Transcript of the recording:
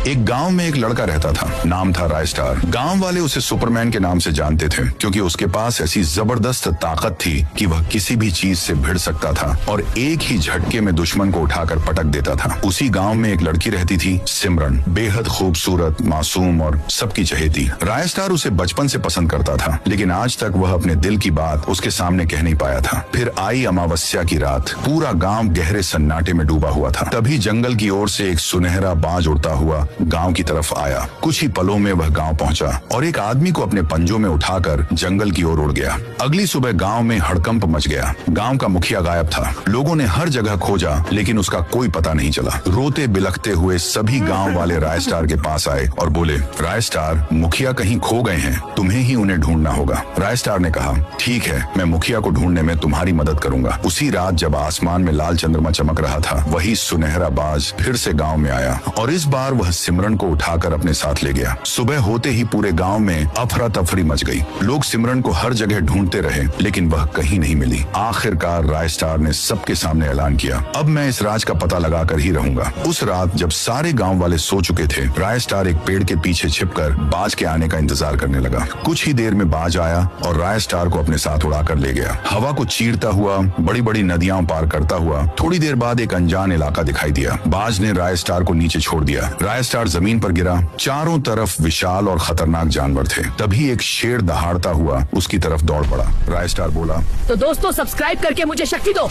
एक गांव में एक लड़का रहता था, नाम था राय स्टार। गांव वाले उसे सुपरमैन के नाम से जानते थे क्योंकि उसके पास ऐसी जबरदस्त ताकत थी कि वह किसी भी चीज से भिड़ सकता था और एक ही झटके में दुश्मन को उठाकर पटक देता था। उसी गांव में एक लड़की रहती थी, सिमरन, बेहद खूबसूरत, मासूम और सबकी चहेती। राय स्टार उसे बचपन से पसंद करता था, लेकिन आज तक वह अपने दिल की बात उसके सामने कह नहीं पाया था। फिर आई अमावस्या की रात, पूरा गांव गहरे सन्नाटे में डूबा हुआ था। तभी जंगल की ओर से एक सुनहरा बाज उड़ता हुआ गांव की तरफ आया। कुछ ही पलों में वह गांव पहुंचा और एक आदमी को अपने पंजों में उठाकर जंगल की ओर उड़ गया। अगली सुबह गांव में हड़कंप मच गया। गांव का मुखिया गायब था। लोगों ने हर जगह खोजा, लेकिन उसका कोई पता नहीं चला। रोते बिलखते हुए सभी गांव वाले राय स्टार के पास आए और बोले, राय स्टार, मुखिया कहीं खो गए हैं, तुम्हें ही उन्हें ढूंढना होगा। राय स्टार ने कहा, ठीक है, मैं मुखिया को ढूंढने में तुम्हारी मदद करूंगा। उसी रात जब आसमान में लाल चंद्रमा चमक रहा था, वही सुनहरा बाज फिर से गांव में आया और इस बार वह सिमरन को उठाकर अपने साथ ले गया। सुबह होते ही पूरे गांव में अफरा तफरी मच गई। लोग सिमरन को हर जगह ढूंढते रहे, लेकिन वह कहीं नहीं मिली। आखिरकार राय स्टार ने सबके सामने ऐलान किया, अब मैं इस राज का पता लगाकर ही रहूंगा। उस रात जब सारे गांव वाले सो चुके थे, राय स्टार एक पेड़ के पीछे छिपकर बाज के आने का इंतजार करने लगा। कुछ ही देर में बाज आया और राय स्टार को अपने साथ उड़ाकर ले गया। हवा को चीरता हुआ, बड़ी बड़ी नदियां पार करता हुआ थोड़ी देर बाद एक अनजान इलाका दिखाई दिया। बाज ने राय स्टार को नीचे छोड़ दिया। राय स्टार जमीन पर गिरा। चारों तरफ विशाल और खतरनाक जानवर थे। तभी एक शेर दहाड़ता हुआ उसकी तरफ दौड़ पड़ा। राय स्टार बोला, तो दोस्तों, सब्सक्राइब करके मुझे शक्ति दो।